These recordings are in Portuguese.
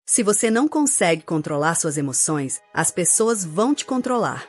Se você não consegue controlar suas emoções, as pessoas vão te controlar.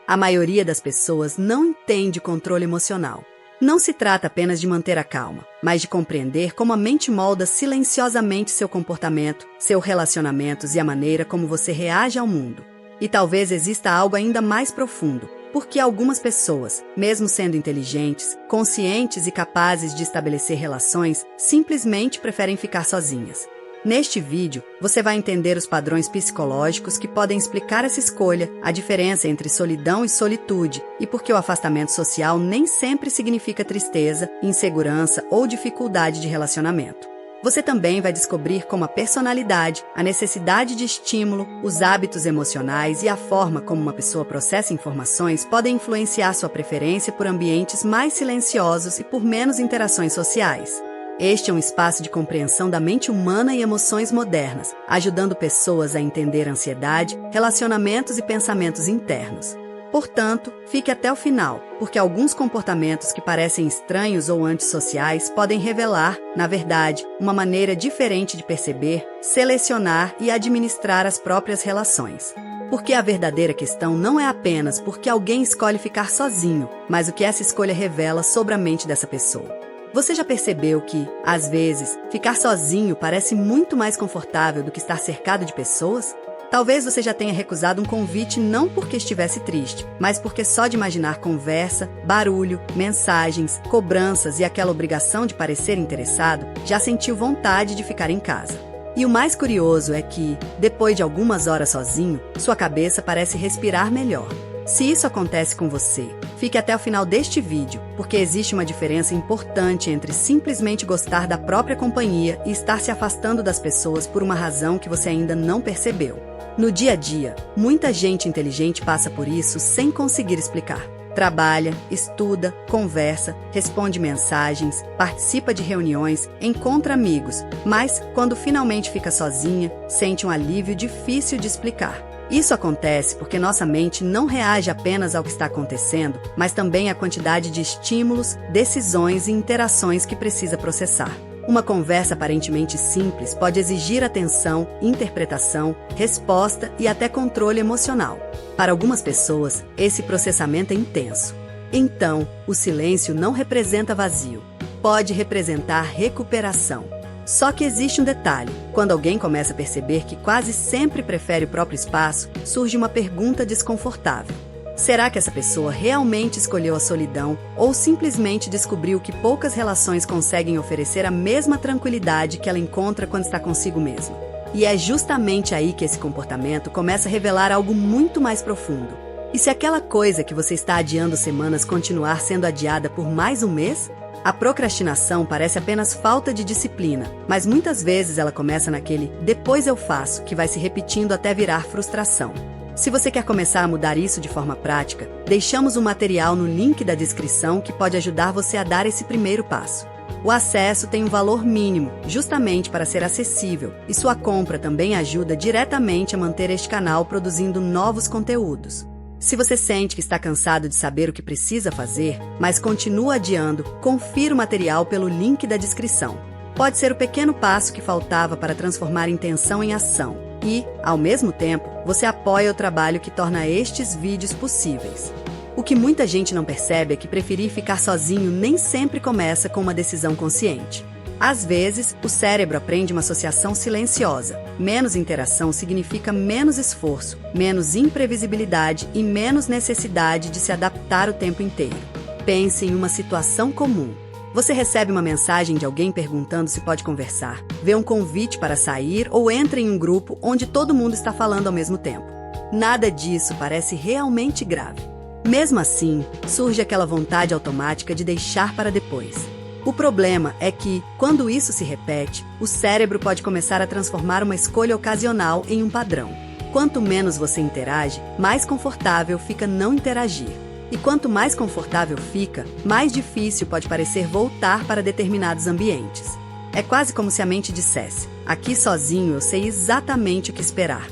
A maioria das pessoas não entende controle emocional. Não se trata apenas de manter a calma, mas de compreender como a mente molda silenciosamente seu comportamento, seus relacionamentos e a maneira como você reage ao mundo. E talvez exista algo ainda mais profundo, porque algumas pessoas, mesmo sendo inteligentes, conscientes e capazes de estabelecer relações, simplesmente preferem ficar sozinhas. Neste vídeo, você vai entender os padrões psicológicos que podem explicar essa escolha, a diferença entre solidão e solitude, e por que o afastamento social nem sempre significa tristeza, insegurança ou dificuldade de relacionamento. Você também vai descobrir como a personalidade, a necessidade de estímulo, os hábitos emocionais e a forma como uma pessoa processa informações podem influenciar sua preferência por ambientes mais silenciosos e por menos interações sociais. Este é um espaço de compreensão da mente humana e emoções modernas, ajudando pessoas a entender ansiedade, relacionamentos e pensamentos internos. Portanto, fique até o final, porque alguns comportamentos que parecem estranhos ou antissociais podem revelar, na verdade, uma maneira diferente de perceber, selecionar e administrar as próprias relações. Porque a verdadeira questão não é apenas porque alguém escolhe ficar sozinho, mas o que essa escolha revela sobre a mente dessa pessoa. Você já percebeu que, às vezes, ficar sozinho parece muito mais confortável do que estar cercado de pessoas? Talvez você já tenha recusado um convite não porque estivesse triste, mas porque só de imaginar conversa, barulho, mensagens, cobranças e aquela obrigação de parecer interessado, já sentiu vontade de ficar em casa. E o mais curioso é que, depois de algumas horas sozinho, sua cabeça parece respirar melhor. Se isso acontece com você, fique até o final deste vídeo, porque existe uma diferença importante entre simplesmente gostar da própria companhia e estar se afastando das pessoas por uma razão que você ainda não percebeu. No dia a dia, muita gente inteligente passa por isso sem conseguir explicar. Trabalha, estuda, conversa, responde mensagens, participa de reuniões, encontra amigos, mas, quando finalmente fica sozinha, sente um alívio difícil de explicar. Isso acontece porque nossa mente não reage apenas ao que está acontecendo, mas também à quantidade de estímulos, decisões e interações que precisa processar. Uma conversa aparentemente simples pode exigir atenção, interpretação, resposta e até controle emocional. Para algumas pessoas, esse processamento é intenso. Então, o silêncio não representa vazio. Pode representar recuperação. Só que existe um detalhe. Quando alguém começa a perceber que quase sempre prefere o próprio espaço, surge uma pergunta desconfortável. Será que essa pessoa realmente escolheu a solidão ou simplesmente descobriu que poucas relações conseguem oferecer a mesma tranquilidade que ela encontra quando está consigo mesma? E é justamente aí que esse comportamento começa a revelar algo muito mais profundo. E se aquela coisa que você está adiando semanas continuar sendo adiada por mais um mês? A procrastinação parece apenas falta de disciplina, mas muitas vezes ela começa naquele "depois eu faço", que vai se repetindo até virar frustração. Se você quer começar a mudar isso de forma prática, deixamos um material no link da descrição que pode ajudar você a dar esse primeiro passo. O acesso tem um valor mínimo, justamente para ser acessível, e sua compra também ajuda diretamente a manter este canal produzindo novos conteúdos. Se você sente que está cansado de saber o que precisa fazer, mas continua adiando, confira o material pelo link da descrição. Pode ser o pequeno passo que faltava para transformar intenção em ação. E, ao mesmo tempo, você apoia o trabalho que torna estes vídeos possíveis. O que muita gente não percebe é que preferir ficar sozinho nem sempre começa com uma decisão consciente. Às vezes, o cérebro aprende uma associação silenciosa. Menos interação significa menos esforço, menos imprevisibilidade e menos necessidade de se adaptar o tempo inteiro. Pense em uma situação comum. Você recebe uma mensagem de alguém perguntando se pode conversar, vê um convite para sair ou entra em um grupo onde todo mundo está falando ao mesmo tempo. Nada disso parece realmente grave. Mesmo assim, surge aquela vontade automática de deixar para depois. O problema é que, quando isso se repete, o cérebro pode começar a transformar uma escolha ocasional em um padrão. Quanto menos você interage, mais confortável fica não interagir. E quanto mais confortável fica, mais difícil pode parecer voltar para determinados ambientes. É quase como se a mente dissesse: aqui sozinho eu sei exatamente o que esperar.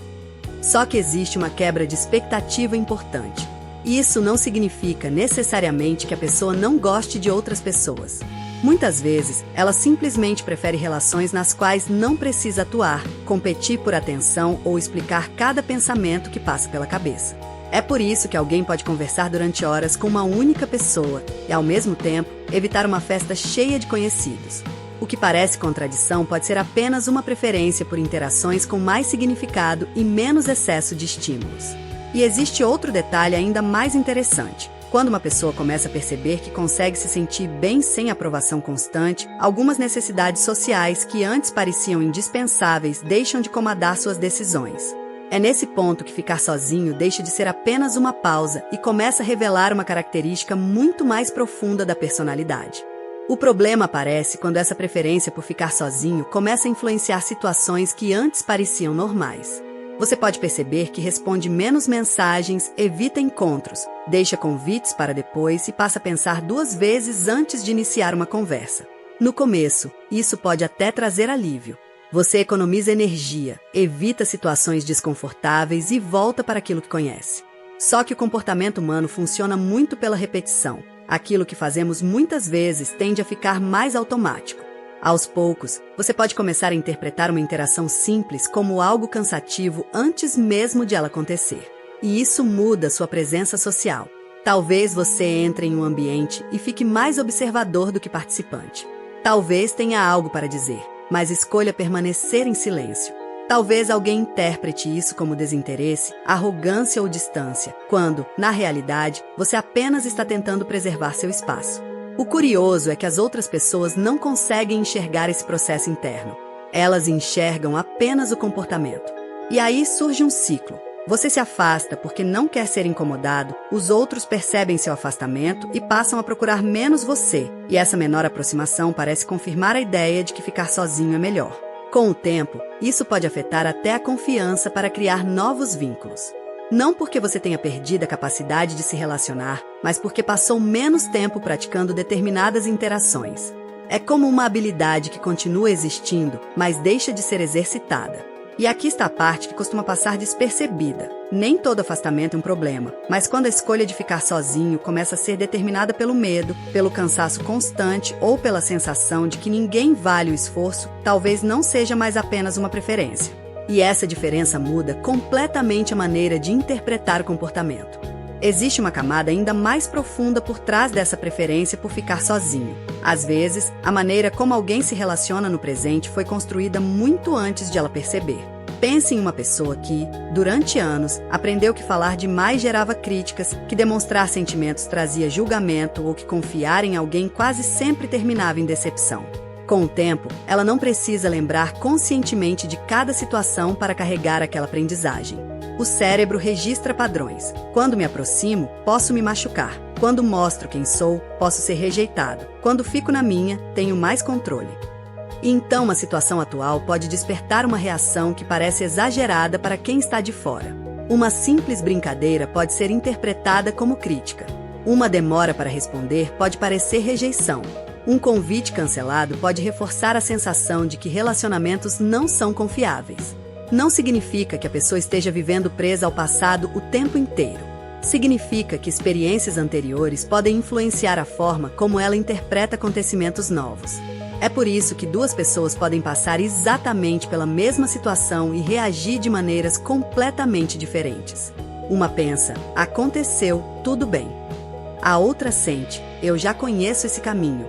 Só que existe uma quebra de expectativa importante. Isso não significa necessariamente que a pessoa não goste de outras pessoas. Muitas vezes, ela simplesmente prefere relações nas quais não precisa atuar, competir por atenção ou explicar cada pensamento que passa pela cabeça. É por isso que alguém pode conversar durante horas com uma única pessoa e, ao mesmo tempo, evitar uma festa cheia de conhecidos. O que parece contradição pode ser apenas uma preferência por interações com mais significado e menos excesso de estímulos. E existe outro detalhe ainda mais interessante. Quando uma pessoa começa a perceber que consegue se sentir bem sem aprovação constante, algumas necessidades sociais que antes pareciam indispensáveis deixam de comandar suas decisões. É nesse ponto que ficar sozinho deixa de ser apenas uma pausa e começa a revelar uma característica muito mais profunda da personalidade. O problema aparece quando essa preferência por ficar sozinho começa a influenciar situações que antes pareciam normais. Você pode perceber que responde menos mensagens, evita encontros, deixa convites para depois e passa a pensar 2 vezes antes de iniciar uma conversa. No começo, isso pode até trazer alívio. Você economiza energia, evita situações desconfortáveis e volta para aquilo que conhece. Só que o comportamento humano funciona muito pela repetição. Aquilo que fazemos muitas vezes tende a ficar mais automático. Aos poucos, você pode começar a interpretar uma interação simples como algo cansativo antes mesmo de ela acontecer. E isso muda sua presença social. Talvez você entre em um ambiente e fique mais observador do que participante. Talvez tenha algo para dizer, mas escolha permanecer em silêncio. Talvez alguém interprete isso como desinteresse, arrogância ou distância, quando, na realidade, você apenas está tentando preservar seu espaço. O curioso é que as outras pessoas não conseguem enxergar esse processo interno. Elas enxergam apenas o comportamento. E aí surge um ciclo. Você se afasta porque não quer ser incomodado, os outros percebem seu afastamento e passam a procurar menos você, e essa menor aproximação parece confirmar a ideia de que ficar sozinho é melhor. Com o tempo, isso pode afetar até a confiança para criar novos vínculos. Não porque você tenha perdido a capacidade de se relacionar, mas porque passou menos tempo praticando determinadas interações. É como uma habilidade que continua existindo, mas deixa de ser exercitada. E aqui está a parte que costuma passar despercebida. Nem todo afastamento é um problema, mas quando a escolha de ficar sozinho começa a ser determinada pelo medo, pelo cansaço constante ou pela sensação de que ninguém vale o esforço, talvez não seja mais apenas uma preferência. E essa diferença muda completamente a maneira de interpretar o comportamento. Existe uma camada ainda mais profunda por trás dessa preferência por ficar sozinho. Às vezes, a maneira como alguém se relaciona no presente foi construída muito antes de ela perceber. Pense em uma pessoa que, durante anos, aprendeu que falar demais gerava críticas, que demonstrar sentimentos trazia julgamento ou que confiar em alguém quase sempre terminava em decepção. Com o tempo, ela não precisa lembrar conscientemente de cada situação para carregar aquela aprendizagem. O cérebro registra padrões. Quando me aproximo, posso me machucar. Quando mostro quem sou, posso ser rejeitado. Quando fico na minha, tenho mais controle. E então a situação atual pode despertar uma reação que parece exagerada para quem está de fora. Uma simples brincadeira pode ser interpretada como crítica. Uma demora para responder pode parecer rejeição. Um convite cancelado pode reforçar a sensação de que relacionamentos não são confiáveis. Não significa que a pessoa esteja vivendo presa ao passado o tempo inteiro. Significa que experiências anteriores podem influenciar a forma como ela interpreta acontecimentos novos. É por isso que 2 pessoas podem passar exatamente pela mesma situação e reagir de maneiras completamente diferentes. Uma pensa, aconteceu, tudo bem. A outra sente, eu já conheço esse caminho.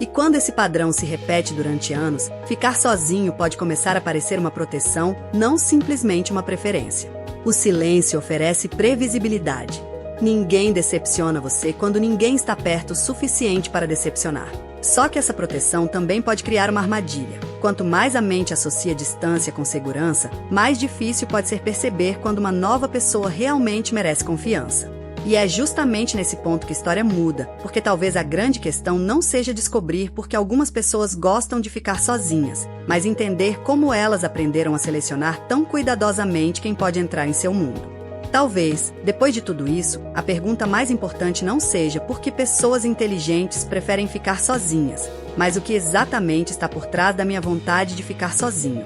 E quando esse padrão se repete durante anos, ficar sozinho pode começar a parecer uma proteção, não simplesmente uma preferência. O silêncio oferece previsibilidade. Ninguém decepciona você quando ninguém está perto o suficiente para decepcionar. Só que essa proteção também pode criar uma armadilha. Quanto mais a mente associa distância com segurança, mais difícil pode ser perceber quando uma nova pessoa realmente merece confiança. E é justamente nesse ponto que a história muda, porque talvez a grande questão não seja descobrir por que algumas pessoas gostam de ficar sozinhas, mas entender como elas aprenderam a selecionar tão cuidadosamente quem pode entrar em seu mundo. Talvez, depois de tudo isso, a pergunta mais importante não seja por que pessoas inteligentes preferem ficar sozinhas, mas o que exatamente está por trás da minha vontade de ficar sozinho.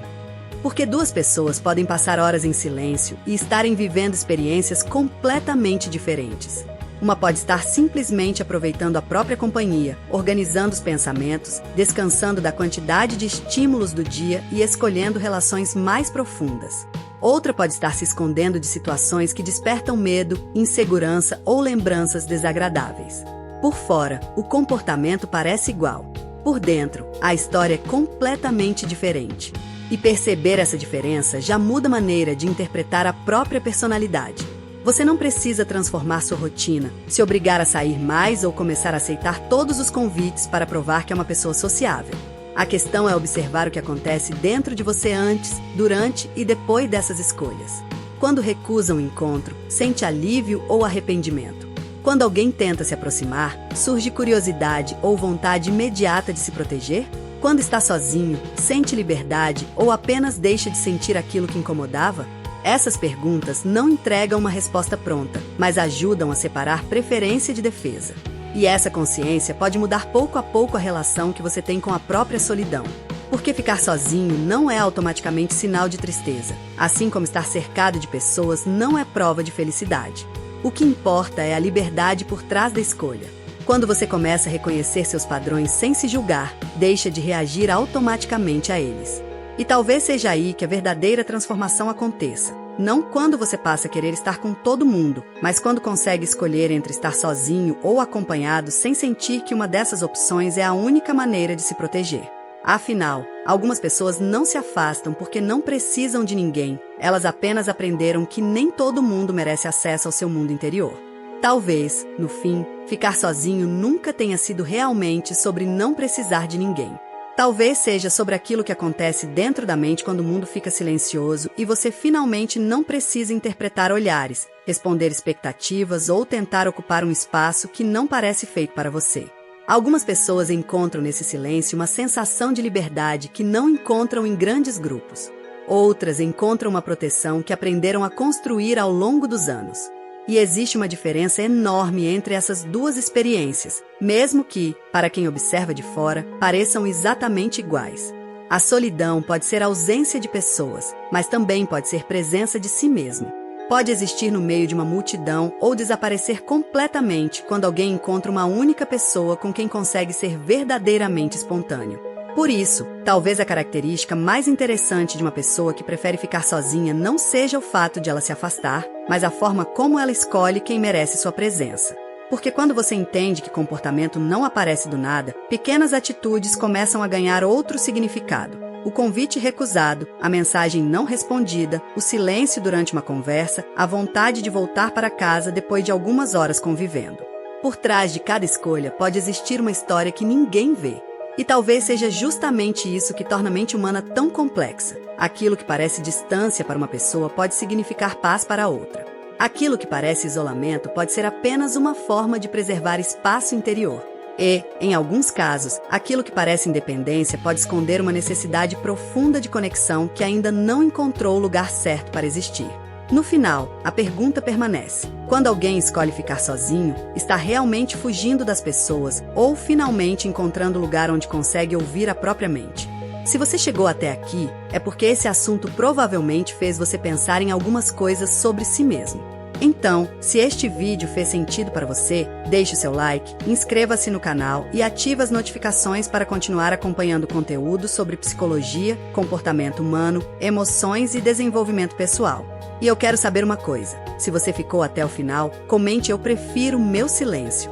Porque 2 pessoas podem passar horas em silêncio e estarem vivendo experiências completamente diferentes. Uma pode estar simplesmente aproveitando a própria companhia, organizando os pensamentos, descansando da quantidade de estímulos do dia e escolhendo relações mais profundas. Outra pode estar se escondendo de situações que despertam medo, insegurança ou lembranças desagradáveis. Por fora, o comportamento parece igual. Por dentro, a história é completamente diferente. E perceber essa diferença já muda a maneira de interpretar a própria personalidade. Você não precisa transformar sua rotina, se obrigar a sair mais ou começar a aceitar todos os convites para provar que é uma pessoa sociável. A questão é observar o que acontece dentro de você antes, durante e depois dessas escolhas. Quando recusa um encontro, sente alívio ou arrependimento. Quando alguém tenta se aproximar, surge curiosidade ou vontade imediata de se proteger? Quando está sozinho, sente liberdade ou apenas deixa de sentir aquilo que incomodava? Essas perguntas não entregam uma resposta pronta, mas ajudam a separar preferência de defesa. E essa consciência pode mudar pouco a pouco a relação que você tem com a própria solidão. Porque ficar sozinho não é automaticamente sinal de tristeza, assim como estar cercado de pessoas não é prova de felicidade. O que importa é a liberdade por trás da escolha. Quando você começa a reconhecer seus padrões sem se julgar, deixa de reagir automaticamente a eles. E talvez seja aí que a verdadeira transformação aconteça. Não quando você passa a querer estar com todo mundo, mas quando consegue escolher entre estar sozinho ou acompanhado sem sentir que uma dessas opções é a única maneira de se proteger. Afinal, algumas pessoas não se afastam porque não precisam de ninguém. Elas apenas aprenderam que nem todo mundo merece acesso ao seu mundo interior. Talvez, no fim, ficar sozinho nunca tenha sido realmente sobre não precisar de ninguém. Talvez seja sobre aquilo que acontece dentro da mente quando o mundo fica silencioso e você finalmente não precisa interpretar olhares, responder expectativas ou tentar ocupar um espaço que não parece feito para você. Algumas pessoas encontram nesse silêncio uma sensação de liberdade que não encontram em grandes grupos. Outras encontram uma proteção que aprenderam a construir ao longo dos anos. E existe uma diferença enorme entre essas duas experiências, mesmo que, para quem observa de fora, pareçam exatamente iguais. A solidão pode ser ausência de pessoas, mas também pode ser presença de si mesmo. Pode existir no meio de uma multidão ou desaparecer completamente quando alguém encontra uma única pessoa com quem consegue ser verdadeiramente espontâneo. Por isso, talvez a característica mais interessante de uma pessoa que prefere ficar sozinha não seja o fato de ela se afastar, mas a forma como ela escolhe quem merece sua presença. Porque quando você entende que comportamento não aparece do nada, pequenas atitudes começam a ganhar outro significado. O convite recusado, a mensagem não respondida, o silêncio durante uma conversa, a vontade de voltar para casa depois de algumas horas convivendo. Por trás de cada escolha pode existir uma história que ninguém vê. E talvez seja justamente isso que torna a mente humana tão complexa. Aquilo que parece distância para uma pessoa pode significar paz para outra. Aquilo que parece isolamento pode ser apenas uma forma de preservar espaço interior. E, em alguns casos, aquilo que parece independência pode esconder uma necessidade profunda de conexão que ainda não encontrou o lugar certo para existir. No final, a pergunta permanece. Quando alguém escolhe ficar sozinho, está realmente fugindo das pessoas ou finalmente encontrando o lugar onde consegue ouvir a própria mente? Se você chegou até aqui, é porque esse assunto provavelmente fez você pensar em algumas coisas sobre si mesmo. Então, se este vídeo fez sentido para você, deixe o seu like, inscreva-se no canal e ative as notificações para continuar acompanhando conteúdo sobre psicologia, comportamento humano, emoções e desenvolvimento pessoal. E eu quero saber uma coisa, se você ficou até o final, comente "Eu prefiro meu silêncio".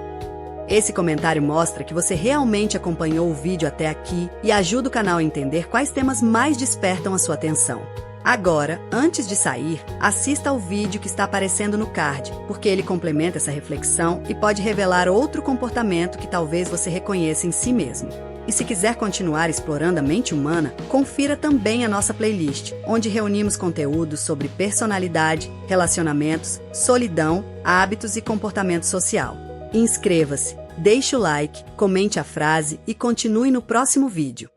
Esse comentário mostra que você realmente acompanhou o vídeo até aqui e ajuda o canal a entender quais temas mais despertam a sua atenção. Agora, antes de sair, assista ao vídeo que está aparecendo no card, porque ele complementa essa reflexão e pode revelar outro comportamento que talvez você reconheça em si mesmo. E se quiser continuar explorando a mente humana, confira também a nossa playlist, onde reunimos conteúdos sobre personalidade, relacionamentos, solidão, hábitos e comportamento social. Inscreva-se, deixe o like, comente a frase e continue no próximo vídeo.